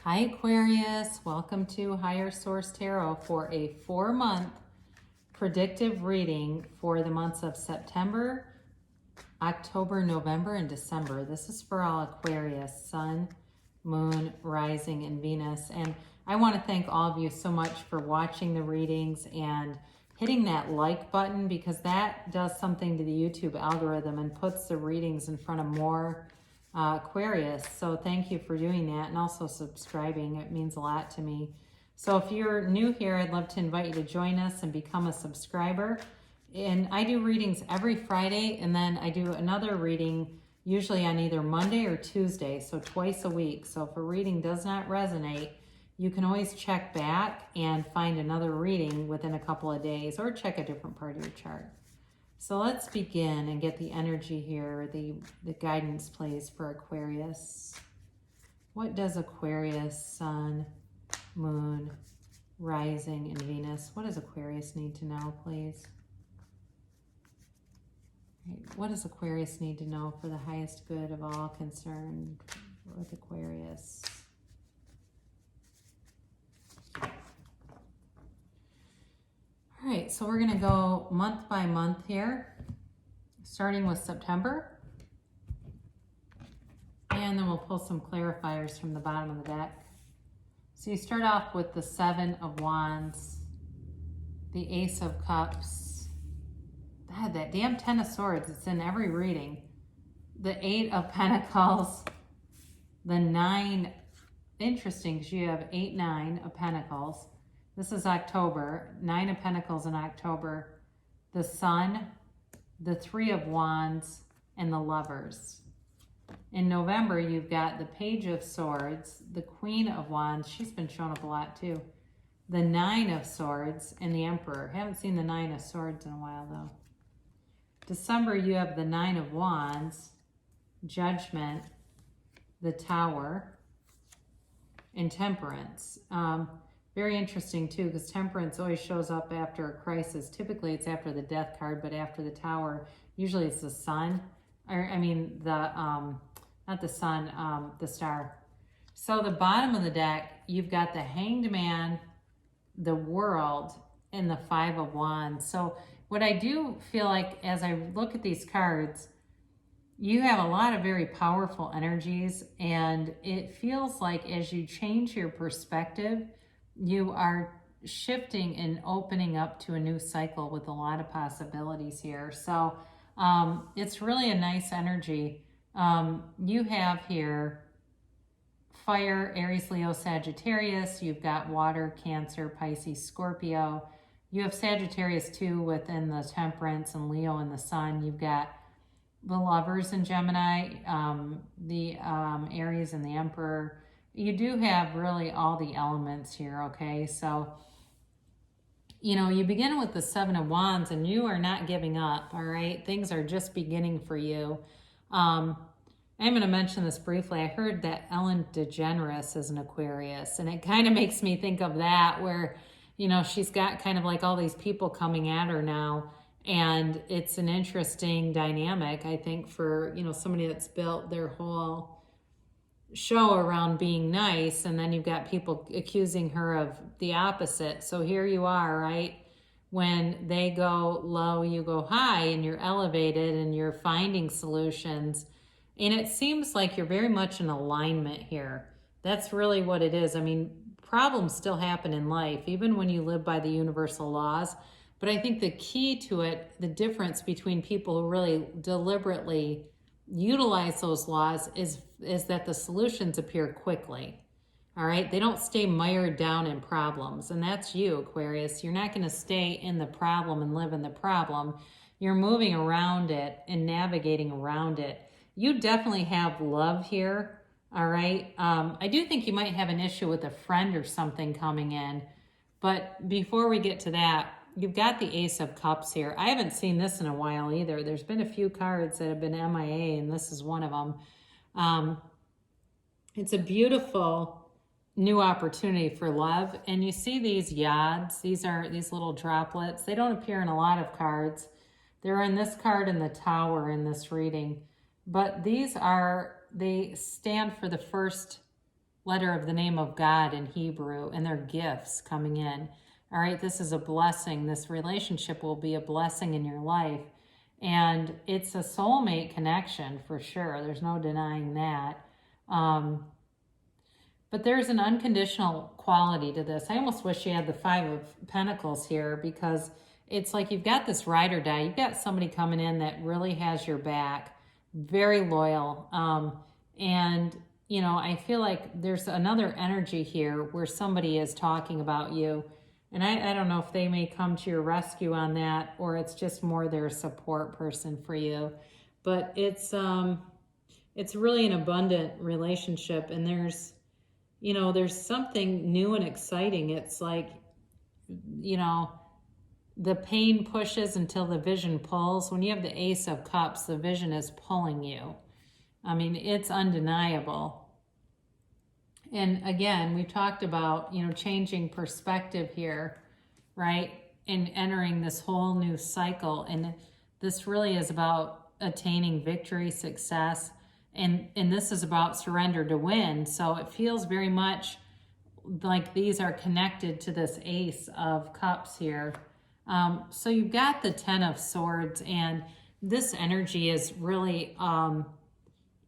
Hi Aquarius, welcome to Higher Source Tarot for a 4-month predictive reading for the months of September, October, November, and December. This is for all Aquarius, Sun, Moon, Rising, and Venus. And I want to thank all of you so much for watching the readings and hitting that like button, because that does something to the YouTube algorithm and puts the readings in front of more Aquarius. So thank you for doing that, and also subscribing. It means a lot to me. So if you're new here, I'd love to invite you to join us and become a subscriber. And I do readings every Friday, and then I do another reading usually on either Monday or Tuesday, so twice a week. So if a reading does not resonate, you can always check back and find another reading within a couple of days, or check a different part of your chart. So let's begin and get the energy here, the guidance plays for Aquarius. What does Aquarius, Sun, Moon, Rising, and Venus, what does Aquarius need to know, please? Right. What does Aquarius need to know for the highest good of all concerned with Aquarius? All right, so we're going to go month by month here, starting with September. And then we'll pull some clarifiers from the bottom of the deck. So you start off with the 7 of Wands, the Ace of Cups. God, that damn 10 of Swords, it's in every reading. The 8 of Pentacles, the 9, interesting because you have 8, 9 of Pentacles. This is October, 9 of Pentacles in October, the Sun, the 3 of Wands, and the Lovers. In November, you've got the Page of Swords, the Queen of Wands, she's been showing up a lot too, the 9 of Swords, and the Emperor. Haven't seen the 9 of Swords in a while though. December, you have the 9 of Wands, Judgment, the Tower, and Temperance. Very interesting too, because Temperance always shows up after a crisis. Typically it's after the Death card, but after the Tower, usually it's the Sun, or I mean the, not the Sun, the Star. So the bottom of the deck, you've got the Hanged Man, the World, and the 5 of Wands. So what I do feel like as I look at these cards, you have a lot of very powerful energies, and it feels like as you change your perspective, you are shifting and opening up to a new cycle with a lot of possibilities here. So it's really a nice energy. You have here fire, Aries, Leo, Sagittarius. You've got water, Cancer, Pisces, Scorpio. You have Sagittarius too within the Temperance, and Leo in the Sun. You've got the Lovers in Gemini, the Aries and the Emperor. You do have really all the elements here, okay? So, you know, you begin with the 7 of Wands, and you are not giving up, all right? Things are just beginning for you. I'm going to mention this briefly. I heard that Ellen DeGeneres is an Aquarius, and it kind of makes me think of that, where, you know, she's got kind of like all these people coming at her now, and it's an interesting dynamic, I think, for, you know, somebody that's built their whole show around being nice, and then you've got people accusing her of the opposite. So here you are, right? When they go low, you go high, and you're elevated and you're finding solutions. And it seems like you're very much in alignment here. That's really what it is. I mean, problems still happen in life, even when you live by the universal laws. But I think the key to it, the difference between people who really deliberately utilize those laws is that the solutions appear quickly. All right, they don't stay mired down in problems, and that's you, Aquarius. You're not going to stay in the problem and live in the problem. You're moving around it and navigating around it. You definitely have love here. All right, I do think you might have an issue with a friend or something coming in, but before we get to that, you've got the Ace of Cups here. I haven't seen this in a while either. There's been a few cards that have been MIA, and this is one of them. It's a beautiful new opportunity for love. And you see these yods. These are these little droplets. They don't appear in a lot of cards. They're in this card in the Tower in this reading. But these are, they stand for the first letter of the name of God in Hebrew, and they're gifts coming in. All right, this is a blessing. This relationship will be a blessing in your life. And it's a soulmate connection for sure. There's no denying that. But there's an unconditional quality to this. I almost wish you had the Five of Pentacles here, because it's like you've got this ride or die. You've got somebody coming in that really has your back, very loyal. And, you know, I feel like there's another energy here where somebody is talking about you. And I don't know if they may come to your rescue on that, or it's just more their support person for you. But it's really an abundant relationship, and there's, you know, there's something new and exciting. It's like, you know, the pain pushes until the vision pulls. When you have the Ace of Cups, the vision is pulling you. I mean, it's undeniable. And again, we talked about, you know, changing perspective here, right? And entering this whole new cycle. And this really is about attaining victory, success. And this is about surrender to win. So it feels very much like these are connected to this Ace of Cups here. So you've got the Ten of Swords, and this energy is really,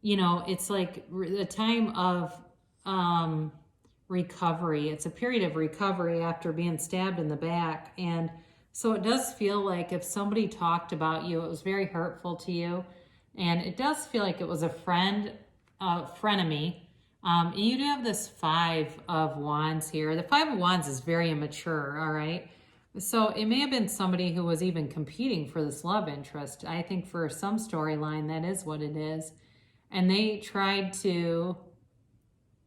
you know, it's like a time of recovery. It's a period of recovery after being stabbed in the back. And so it does feel like if somebody talked about you, it was very hurtful to you. And it does feel like it was a friend, frenemy. You do have this Five of Wands here. The Five of Wands is very immature, all right? So it may have been somebody who was even competing for this love interest. I think for some storyline, that is what it is. And they tried to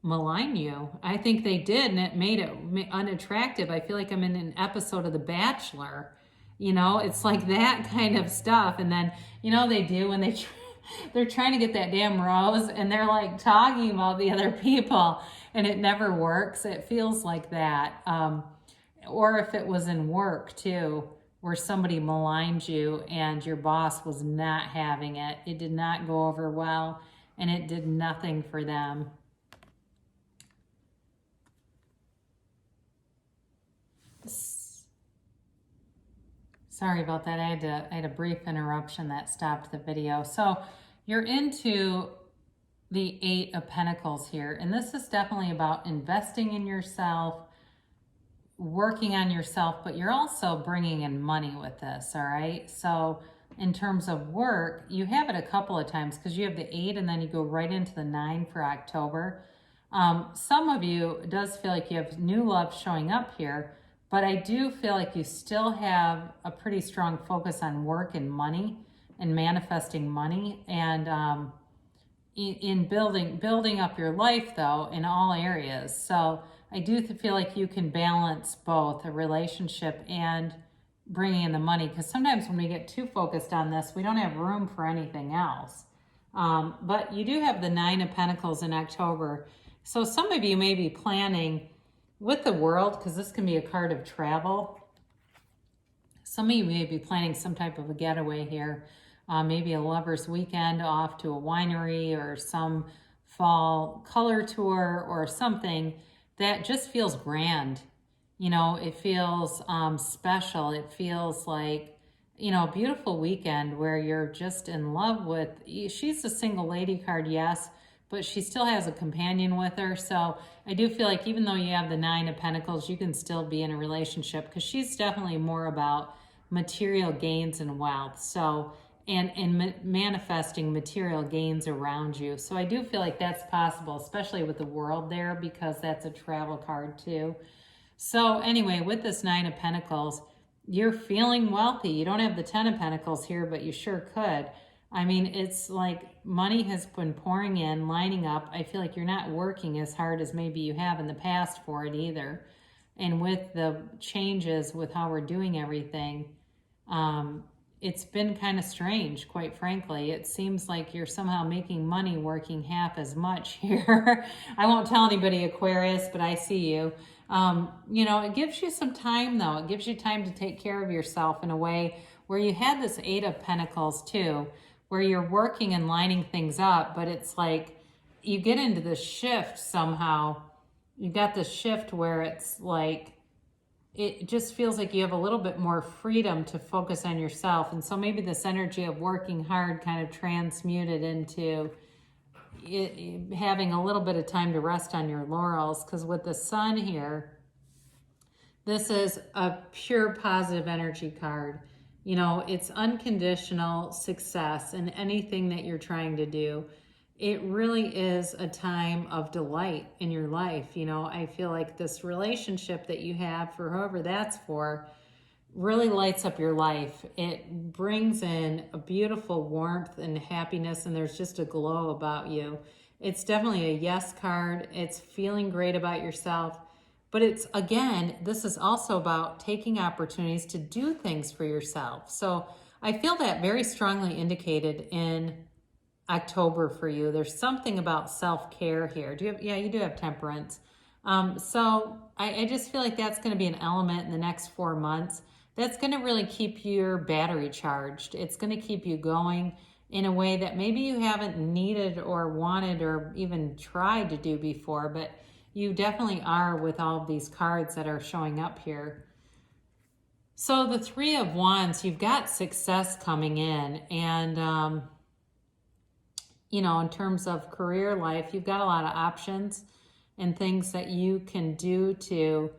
malign you. I think they did, and it made it unattractive. I feel like I'm in an episode of The Bachelor. You know, it's like that kind of stuff. And then, you know, they do when they're trying to get that damn rose, and they're like talking about the other people, and it never works. It feels like that. Or if it was in work too, where somebody maligned you and your boss was not having it. It did not go over well, and it did nothing for them. Sorry about that. I had a brief interruption that stopped the video. So you're into the Eight of Pentacles here, and this is definitely about investing in yourself, working on yourself, but you're also bringing in money with this, all right? So in terms of work, you have it a couple of times because you have the 8 and then you go right into the 9 for October. Some of you, it does feel like you have new love showing up here, but I do feel like you still have a pretty strong focus on work and money and manifesting money, and in building up your life though in all areas. So I do feel like you can balance both a relationship and bringing in the money, because sometimes when we get too focused on this, we don't have room for anything else. But you do have the 9 of Pentacles in October. So some of you may be planning with the World, because this can be a card of travel. Some of you may be planning some type of a getaway here. Maybe a lover's weekend off to a winery, or some fall color tour, or something that just feels grand. You know, it feels special. It feels like, you know, a beautiful weekend where you're just in love with, she's a single lady card, yes, but she still has a companion with her. So I do feel like even though you have the 9 of Pentacles, you can still be in a relationship, because she's definitely more about material gains and wealth. So, and manifesting material gains around you. So I do feel like that's possible, especially with the World there, because that's a travel card too. So anyway, with this 9 of Pentacles, you're feeling wealthy. You don't have the 10 of Pentacles here, but you sure could. I mean, it's like money has been pouring in, lining up. I feel like you're not working as hard as maybe you have in the past for it either. And with the changes with how we're doing everything, it's been kind of strange, quite frankly. It seems like you're somehow making money working half as much here. I won't tell anybody, Aquarius, but I see you. You know, it gives you some time though. It gives you time to take care of yourself in a way where you had this 8 of Pentacles too, where you're working and lining things up, but it's like, you get into the shift somehow. You've got this shift where it's like, it just feels like you have a little bit more freedom to focus on yourself. And so maybe this energy of working hard kind of transmuted into having a little bit of time to rest on your laurels. Because with the sun here, this is a pure positive energy card. You know, it's unconditional success in anything that you're trying to do. It really is a time of delight in your life. You know, I feel like this relationship that you have, for whoever that's for, really lights up your life. It brings in a beautiful warmth and happiness, and there's just a glow about you. It's definitely a yes card. It's feeling great about yourself. But it's, again, this is also about taking opportunities to do things for yourself. So I feel that very strongly indicated in October for you. There's something about self-care here. You do have temperance. So I just feel like that's going to be an element in the next 4 months that's going to really keep your battery charged. It's going to keep you going in a way that maybe you haven't needed or wanted or even tried to do before, but you definitely are with all of these cards that are showing up here. So the Three of Wands, you've got success coming in, and you know, in terms of career life, you've got a lot of options and things that you can do to,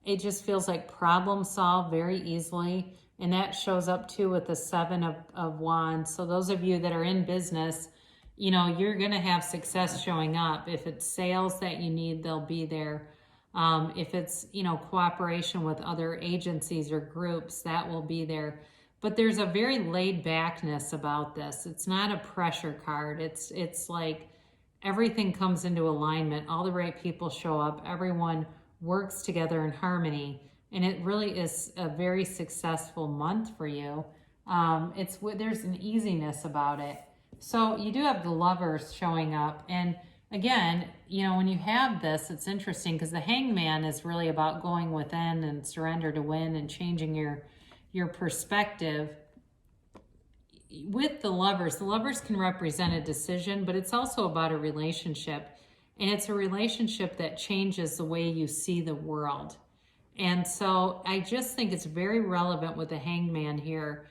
it just feels like problem solve very easily. And that shows up too with the Seven of Wands. So those of you that are in business, you know, you're going to have success showing up. If it's sales that you need, they'll be there. If it's, you know, cooperation with other agencies or groups, that will be there. But there's a very laid backness about this. It's not a pressure card. It's like everything comes into alignment. All the right people show up. Everyone works together in harmony. And it really is a very successful month for you. There's an easiness about it. So you do have the Lovers showing up. And again, you know, when you have this, it's interesting because the Hangman is really about going within and surrender to win and changing your perspective. With the Lovers can represent a decision, but it's also about a relationship. And it's a relationship that changes the way you see the world. And so I just think it's very relevant with the Hangman here,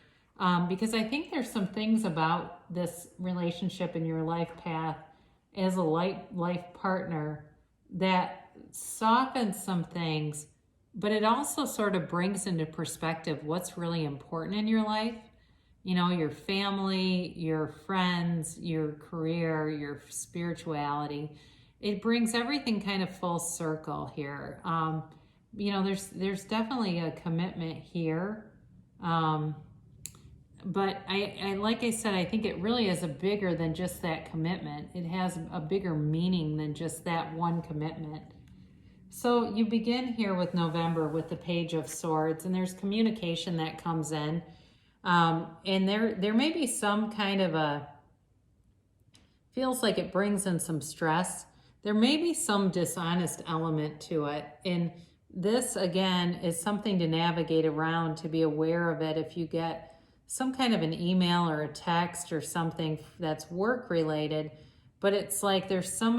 because I think there's some things about this relationship in your life path as a life partner that softens some things, but it also sort of brings into perspective what's really important in your life. You know, your family, your friends, your career, your spirituality. It brings everything kind of full circle here. You know, there's definitely a commitment here. But I like I said, I think it really is a bigger than just that commitment. It has a bigger meaning than just that one commitment. So you begin here with November with the Page of Swords, and there's communication that comes in. And there may be some kind of feels like it brings in some stress. There may be some dishonest element to it. And this, again, is something to navigate around, to be aware of it. If you get some kind of an email or a text or something that's work related, but it's like there's some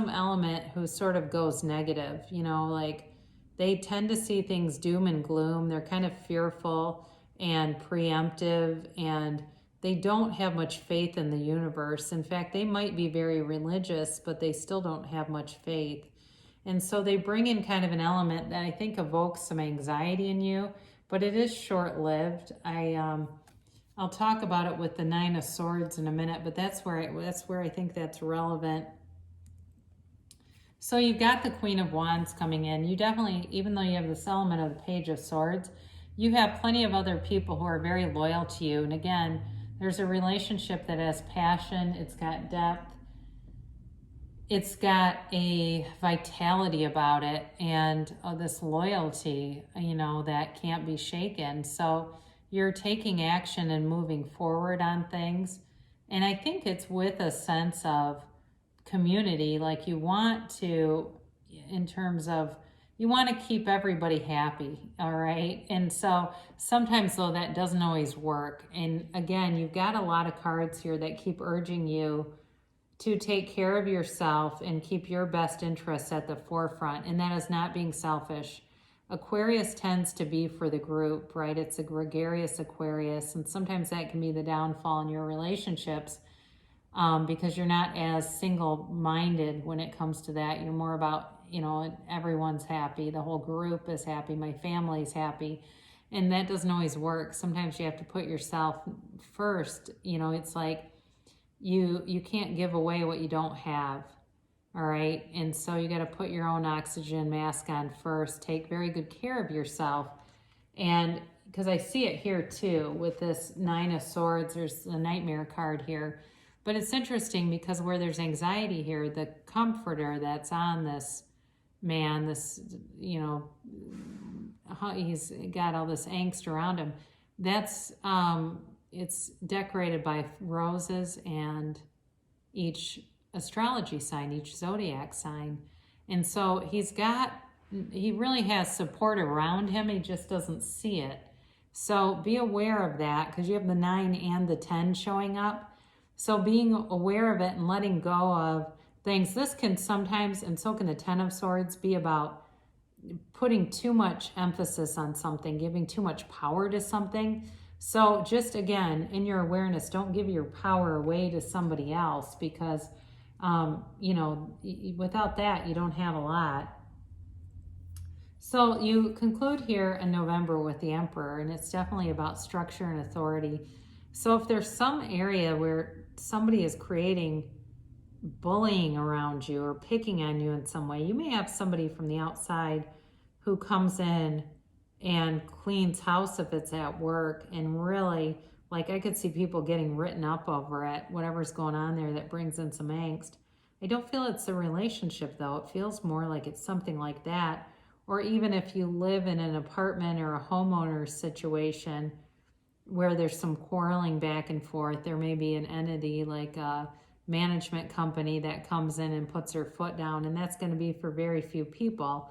element who sort of goes negative, you know, like they tend to see things doom and gloom. They're kind of fearful and preemptive, and they don't have much faith in the universe. In fact, they might be very religious, but they still don't have much faith. And so they bring in kind of an element that I think evokes some anxiety in you, but it is short-lived. I'll talk about it with the Nine of Swords in a minute, but that's where I think that's relevant. So you've got the Queen of Wands coming in. You definitely, even though you have this element of the Page of Swords, you have plenty of other people who are very loyal to you. And again, there's a relationship that has passion, it's got depth, it's got a vitality about it, and this loyalty, you know, that can't be shaken. So you're taking action and moving forward on things. And I think it's with a sense of community, like you want to, in terms of, you want to keep everybody happy, all right? And so sometimes, though, that doesn't always work. And again, you've got a lot of cards here that keep urging you to take care of yourself and keep your best interests at the forefront. And that is not being selfish. Aquarius tends to be for the group, right? It's a gregarious Aquarius. And sometimes that can be the downfall in your relationships, because you're not as single-minded when it comes to that. You're more about, everyone's happy. The whole group is happy. My family's happy. And that doesn't always work. Sometimes you have to put yourself first. It's like you can't give away what you don't have. All right. And so you got to put your own oxygen mask on first. Take very good care of yourself. And because I see it here too with this Nine of Swords, there's a Nightmare card here. But it's interesting because where there's anxiety here, the comforter that's on this man, he's got all this angst around him. That's, it's decorated by roses and each astrology sign, each zodiac sign. And so he really has support around him. He just doesn't see it. So be aware of that because you have the 9 and the 10 showing up. So being aware of it and letting go of things, this can sometimes, and so can the 10 of Swords, be about putting too much emphasis on something, giving too much power to something. So just again, in your awareness, don't give your power away to somebody else because, without that, you don't have a lot. So you conclude here in November with the Emperor, and it's definitely about structure and authority. So if there's some area where somebody is creating bullying around you or picking on you in some way, you may have somebody from the outside who comes in and cleans house if it's at work, and really, like, I could see people getting written up over it, whatever's going on there that brings in some angst. I don't feel it's a relationship though. It feels more like it's something like that. Or even if you live in an apartment or a homeowner situation where there's some quarreling back and forth, there may be an entity like a management company that comes in and puts their foot down, and that's going to be for very few people.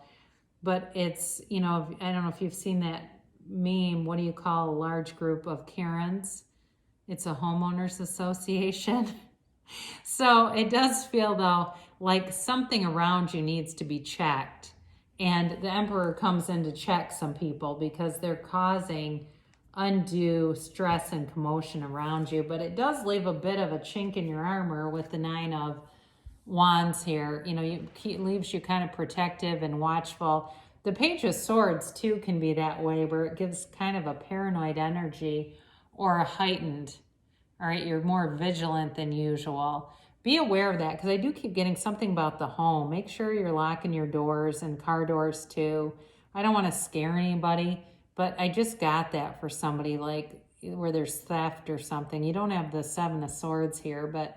But it's, I don't know if you've seen that meme, what do you call a large group of Karens? It's a homeowners association. So it does feel though like something around you needs to be checked. And the Emperor comes in to check some people because they're causing undue stress and commotion around you. But it does leave a bit of a chink in your armor with the 9 of Wands here. It leaves you kind of protective and watchful. The Page of Swords too can be that way, where it gives kind of a paranoid energy or a heightened, all right, you're more vigilant than usual. Be aware of that because I do keep getting something about the home. Make sure you're locking your doors and car doors too. I don't want to scare anybody, but I just got that for somebody, like where there's theft or something. You don't have the 7 of Swords here, but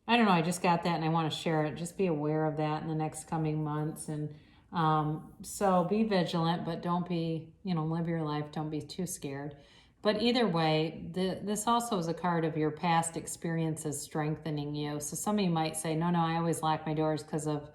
I don't know. I just got that and I want to share it. Just be aware of that in the next coming months. And so be vigilant, but don't be, live your life. Don't be too scared. But either way, this also is a card of your past experiences strengthening you. So some of you might say, no, I always lock my doors because of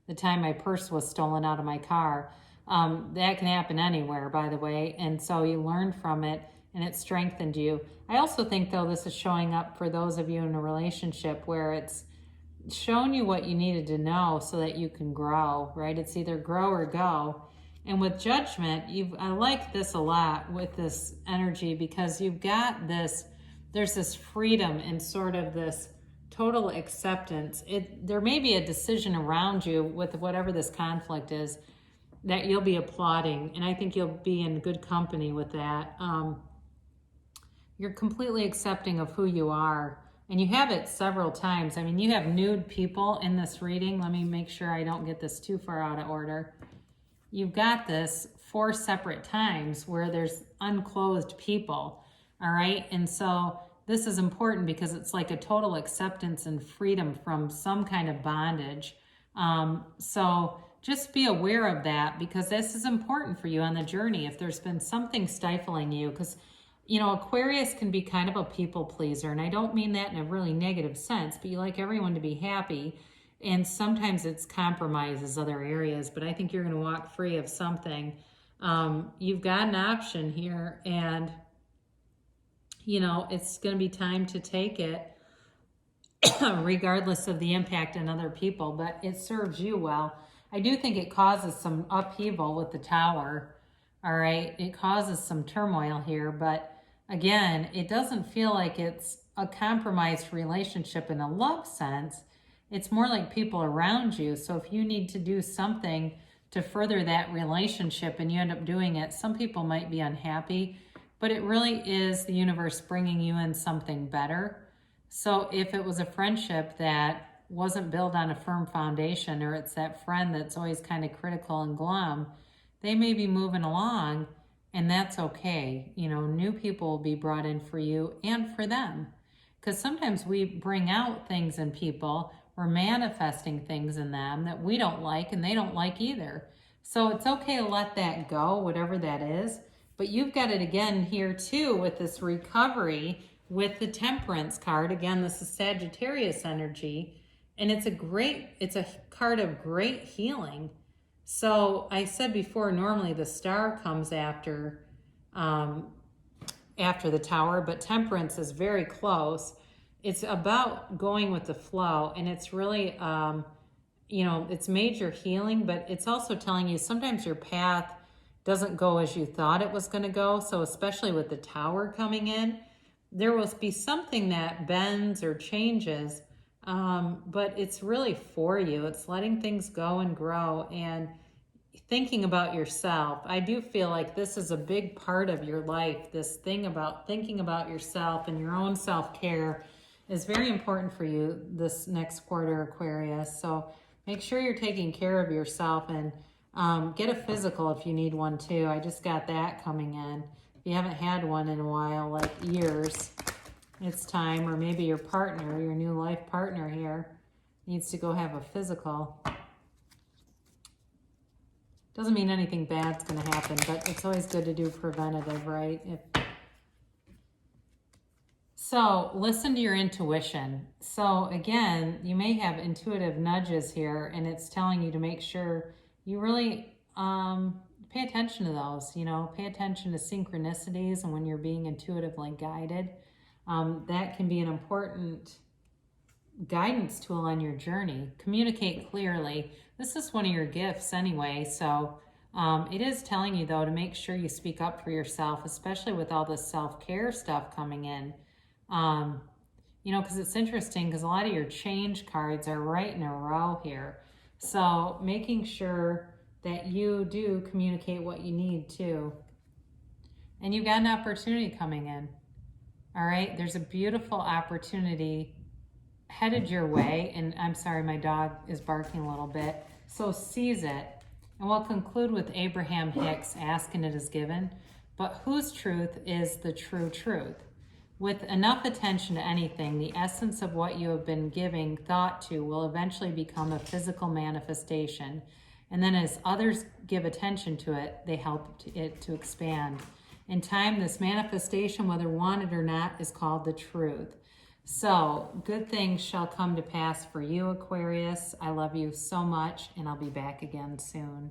the time my purse was stolen out of my car. That can happen anywhere, by the way. And so you learned from it and it strengthened you. I also think, though, this is showing up for those of you in a relationship where it's shown you what you needed to know so that you can grow, right? It's either grow or go. And with Judgment, I like this a lot with this energy because you've got this, there's this freedom and sort of this total acceptance. There may be a decision around you with whatever this conflict is that you'll be applauding, and I think you'll be in good company with that. You're completely accepting of who you are, and you have it several times. I mean, you have nude people in this reading. Let me make sure I don't get this too far out of order. You've got this 4 separate times where there's unclothed people, all right? And so this is important because it's like a total acceptance and freedom from some kind of bondage. So just be aware of that because this is important for you on the journey. If there's been something stifling you, because, Aquarius can be kind of a people pleaser. And I don't mean that in a really negative sense, but you like everyone to be happy. And sometimes it's compromises other areas, but I think you're going to walk free of something. You've got an option here, and, it's going to be time to take it. regardless of the impact on other people, but it serves you well. I do think it causes some upheaval with the Tower, all right? It causes some turmoil here, but again, it doesn't feel like it's a compromised relationship in a love sense. It's more like people around you. So if you need to do something to further that relationship and you end up doing it, some people might be unhappy, but it really is the universe bringing you in something better. So if it was a friendship that wasn't built on a firm foundation, or it's that friend that's always kind of critical and glum, they may be moving along, and that's okay. You know, new people will be brought in for you and for them. Because sometimes we bring out things in people, we're manifesting things in them that we don't like and they don't like either. So it's okay to let that go, whatever that is. But you've got it again here too with this recovery with the Temperance card. Again, this is Sagittarius energy, and it's a card of great healing. So I said before, normally the Star comes after the Tower, but Temperance is very close. It's about going with the flow, and it's really, it's major healing, but it's also telling you sometimes your path doesn't go as you thought it was going to go. So especially with the Tower coming in, there will be something that bends or changes, but it's really for you. It's letting things go and grow and thinking about yourself. I do feel like this is a big part of your life. This thing about thinking about yourself and your own self-care is very important for you this next quarter, Aquarius. So make sure you're taking care of yourself, and get a physical if you need one too. I just got that coming in. If you haven't had one in a while, like years, it's time. Or maybe your partner, your new life partner here, needs to go have a physical. Doesn't mean anything bad's going to happen, but it's always good to do preventative, right? So listen to your intuition. So again, you may have intuitive nudges here, and it's telling you to make sure you really pay attention to those. Pay attention to synchronicities, and when you're being intuitively guided, that can be an important guidance tool on your journey. Communicate clearly. This is one of your gifts anyway, so it is telling you though to make sure you speak up for yourself, especially with all this self-care stuff coming in. Because it's interesting, because a lot of your change cards are right in a row here. So making sure that you do communicate what you need too. And you've got an opportunity coming in. All right, there's a beautiful opportunity headed your way. And I'm sorry, my dog is barking a little bit. So seize it. And we'll conclude with Abraham Hicks, ask and it is given. But whose truth is the true truth? With enough attention to anything, the essence of what you have been giving thought to will eventually become a physical manifestation. And then as others give attention to it, they help it to expand. In time, this manifestation, whether wanted or not, is called the truth. So good things shall come to pass for you, Aquarius. I love you so much, and I'll be back again soon.